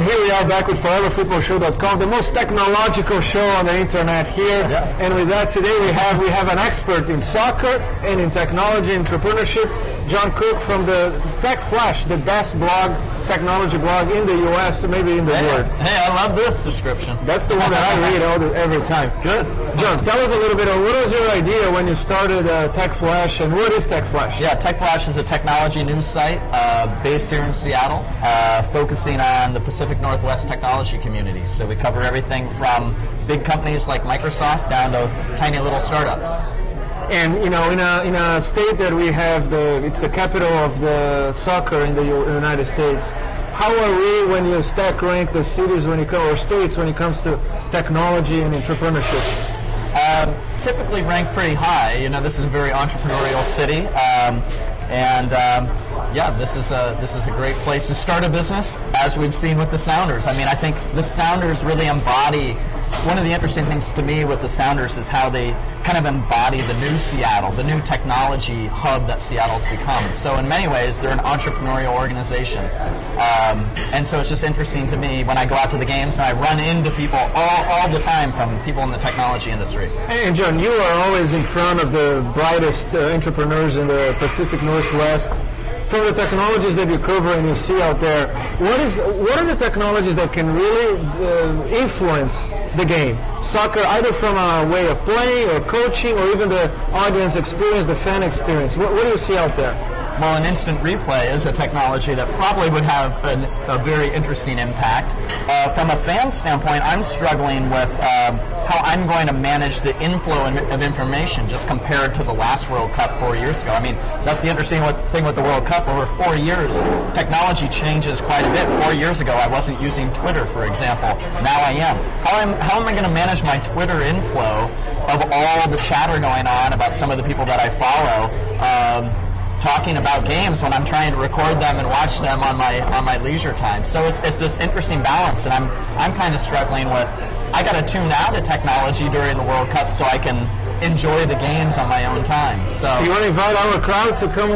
here we are back with ForeverFootballShow.com, the most technological show on the internet here. Yeah. And with that, today we have an expert in soccer and in technology entrepreneurship, John Cook from the Tech Flash, the best blog, technology blog in the U.S., maybe in the world. Hey, I love this description. That's the one that I read every time. Good. John, tell us a little bit of what was your idea when you started Tech Flash, and what is Tech Flash? Yeah, Tech Flash is a technology news site based here in Seattle, focusing on the Pacific Northwest technology community. So we cover everything from big companies like Microsoft down to tiny little startups. And in a state that we have it's the capital of the soccer in the United States. How are we when you stack rank the cities or states when it comes to technology and entrepreneurship? Typically ranked pretty high. This is a very entrepreneurial city, yeah, this is a great place to start a business, as we've seen with the Sounders. I mean, I think the Sounders really embody. One of the interesting things to me with the Sounders is how they kind of embody the new Seattle, the new technology hub that Seattle's become. So in many ways, they're an entrepreneurial organization. And so it's just interesting to me when I go out to the games and I run into people all the time from people in the technology industry. And John, you are always in front of the brightest entrepreneurs in the Pacific Northwest. From the technologies that you cover and you see out there, what are the technologies that can really influence the game? Soccer, either from a way of playing or coaching or even the audience experience, the fan experience. What do you see out there? Well, an instant replay is a technology that probably would have a very interesting impact. From a fan standpoint, I'm struggling with how I'm going to manage the inflow of information just compared to the last World Cup 4 years ago. I mean, that's the interesting thing with the World Cup. Over 4 years, technology changes quite a bit. 4 years ago, I wasn't using Twitter, for example. Now I am. How am I going to manage my Twitter inflow of all the chatter going on about some of the people that I follow? Talking about games when I'm trying to record them and watch them on my leisure time. So it's this interesting balance, and I'm kind of struggling with. I got to tune out of technology during the World Cup so I can enjoy the games on my own time. So you want to invite our crowd to come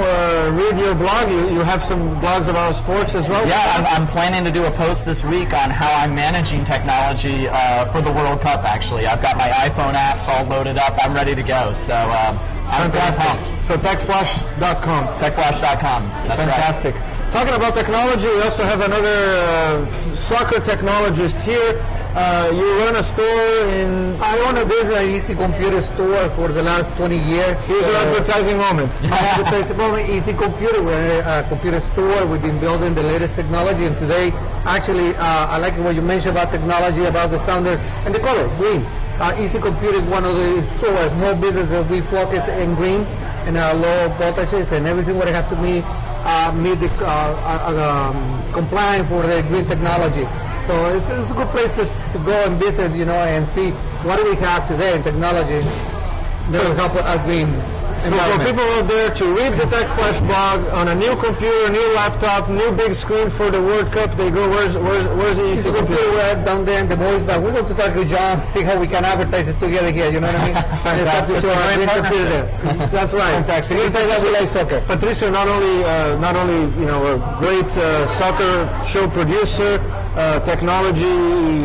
read your blog? You have some blogs about sports as well? Yeah, I'm planning to do a post this week on how I'm managing technology for the World Cup, actually. I've got my iPhone apps all loaded up. I'm ready to go. So I'm pretty pumped. So techflash.com. Techflash.com. That's fantastic. Right. Talking about technology, we also have another soccer technologist here. You run a store I own a business, Easy Computer store for the last 20 years. Here's your advertising moment. Advertising moment, Easy Computer. We're a computer store. We've been building the latest technology, and today, actually, I like what you mentioned about technology, about the Sounders, and the color, green. Easy Computer is one of the stores, more businesses we focus in green and low voltages and everything what I have to meet the compliant for the green technology. So it's a good place to go and visit, and see what do we have today in technology that will help us green. So for people out there to read the Tech Flash blog on a new computer, new laptop, new big screen for the World Cup, they go, where's the Easy Computer? We're down there in the voice, but we're going to talk to John, see how we can advertise it together here, you know what I mean? Fantastic. That's right. Fantastic. Inside that we like soccer. Patricio, not only a great soccer show producer, technology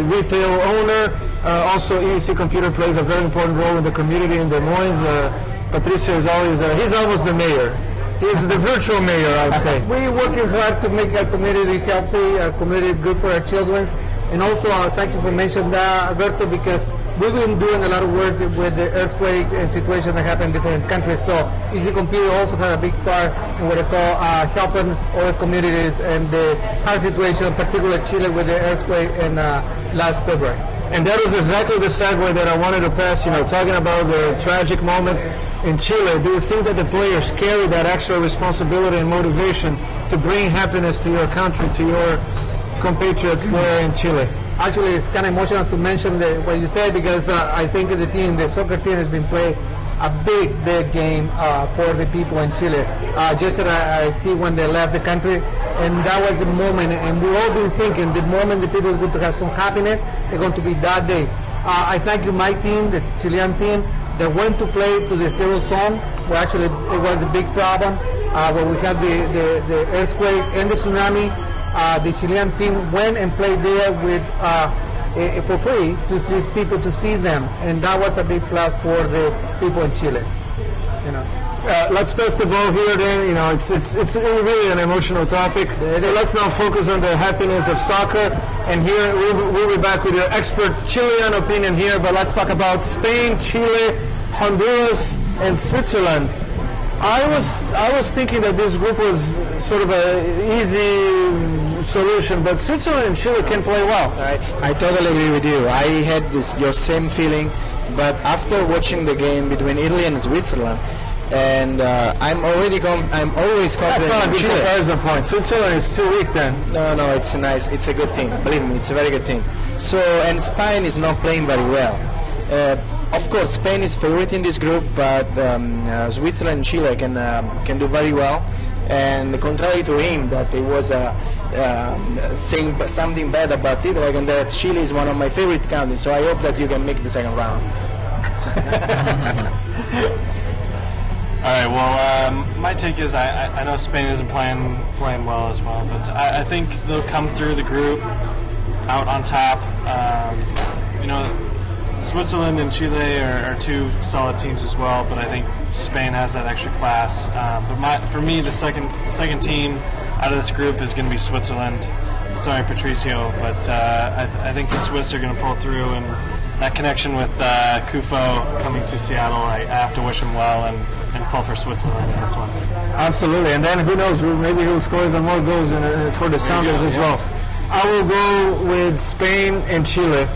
retail owner, also Easy Computer plays a very important role in the community in Des Moines. Patricio is always, he's almost the mayor. He's the virtual mayor, I would say. We're working hard to make our community healthy, our community good for our children. And also, thank you for mentioning that, Alberto, because we've been doing a lot of work with the earthquake and situations that happen in different countries. So Easy Computer also has a big part in what I call helping other communities and the hard situation, particularly Chile with the earthquake in last February. And that is exactly the segue that I wanted to pass, talking about the tragic moment in Chile. Do you think that the players carry that extra responsibility and motivation to bring happiness to your country, to your compatriots there in Chile? Actually, it's kind of emotional to mention what you said, because I think the soccer team has been playing a big game for the people in Chile. Just that I see when they left the country, and that was the moment, and we've all been thinking the moment the people are going to have some happiness, they're going to be that day. I thank you, my team, the Chilean team, that went to play to the zero zone, where actually it was a big problem, where we had the earthquake and the tsunami, the Chilean team went and played there with for free to these people to see them, and that was a big plus for the people in Chile. You know. Let's pass the ball here. Then it's really an emotional topic. Let's now focus on the happiness of soccer. And here we'll be back with your expert Chilean opinion here. But let's talk about Spain, Chile, Honduras, and Switzerland. I was thinking that this group was sort of an easy solution, but Switzerland and Chile can play well. I totally agree with you. I had your same feeling, but after watching the game between Italy and Switzerland, and I'm always confident. That's not a good comparison point. Switzerland is too weak then. No, it's nice. It's a good team. Believe me, it's a very good team. So, and Spain is not playing very well. Of course, Spain is favorite in this group, but Switzerland and Chile can do very well. And contrary to him, that he was saying something bad about Italy, and that Chile is one of my favorite countries. So I hope that you can make the second round. All right. Well, my take is I know Spain isn't playing well as well, but I think they'll come through the group out on top. Switzerland and Chile are two solid teams as well, but I think Spain has that extra class. But for me, the second team out of this group is going to be Switzerland. Sorry, Patricio, but I think the Swiss are going to pull through, and that connection with Kufo coming to Seattle, I have to wish him well and pull for Switzerland in this one. Absolutely, and then who knows, maybe he'll score even more goals for the Sounders as well. I will go with Spain and Chile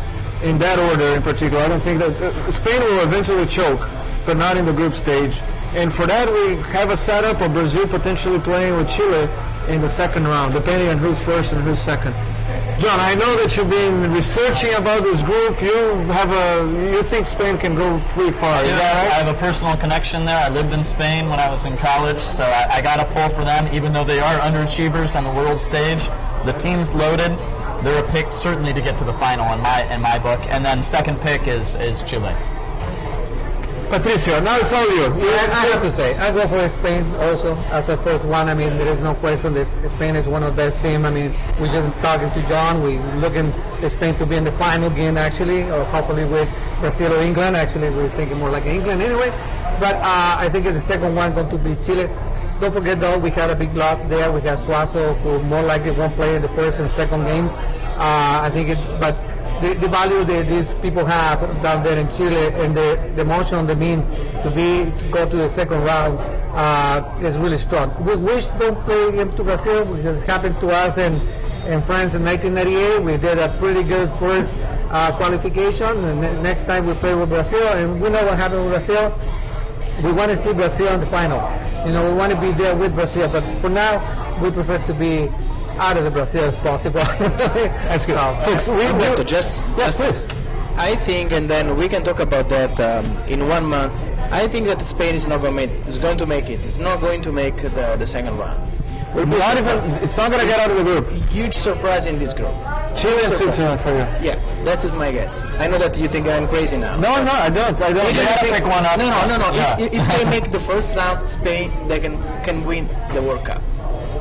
in that order in particular. I don't think that Spain will eventually choke, but not in the group stage. And for that, we have a setup of Brazil potentially playing with Chile in the second round, depending on who's first and who's second. John, I know that you've been researching about this group. You think Spain can go pretty far. Yeah, right? I have a personal connection there. I lived in Spain when I was in college, so I got a pull for them, even though they are underachievers on the world stage. The team's loaded. They're a pick certainly to get to the final in my book. And then second pick is Chile. Patricio, now it's all you. I have to say, I go for Spain also as a first one. I mean, there is no question that Spain is one of the best teams. I mean, we're just talking to John. We're looking at Spain to be in the final game, actually, or hopefully with Brazil or England. Actually, we're thinking more like England anyway. But I think the second one going to be Chile. Don't forget, though, we had a big loss there. We had Suazo, who more likely won't play in the first and second games. I think but the value that these people have down there in Chile and the emotion they mean to go to the second round is really strong. We wish don't play him to Brazil because it happened to us in France in 1998. We did a pretty good first qualification, and next time we play with Brazil, and we know what happened with Brazil. We want to see Brazil in the final. We want to be there with Brazil, but for now, we prefer to be out of the Brazil as possible. That's good. Folks, please. I think, and then we can talk about that in 1 month. I think that Spain is going to make it. It's not going to make the second round. It's not going to get out of the group. Huge surprise in this group. Chile and Switzerland for you. Yeah, that is my guess. I know that you think I'm crazy now. No, I don't. They gotta pick one up. No. Yeah. If they make the first round, Spain, they can win the World Cup.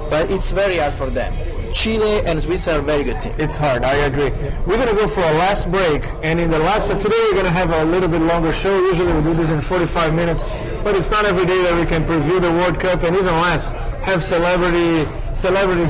But it's very hard for them. Chile and Swiss are a very good team. It's hard, I agree. We're going to go for a last break, and in the last, today we're going to have a little bit longer show. Usually we do this in 45 minutes, but it's not every day that we can preview the World Cup, and even less, have celebrity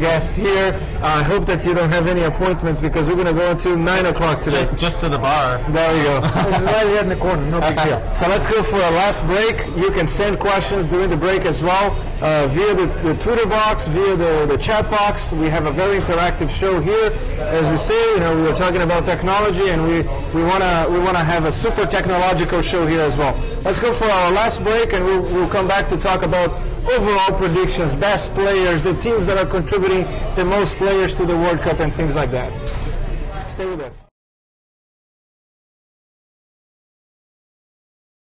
guests here. I hope that you don't have any appointments because we're going to go until 9 o'clock today. Just to the bar. There we go. It's right here in the corner, no big deal. So let's go for a last break. You can send questions during the break as well via the Twitter box, via the chat box. We have a very interactive show here. As we say, we were talking about technology, and we want to have a super technological show here as well. Let's go for our last break, and we'll come back to talk about overall predictions, best players, the teams that are contributing the most players to the World Cup, and things like that. Stay with us.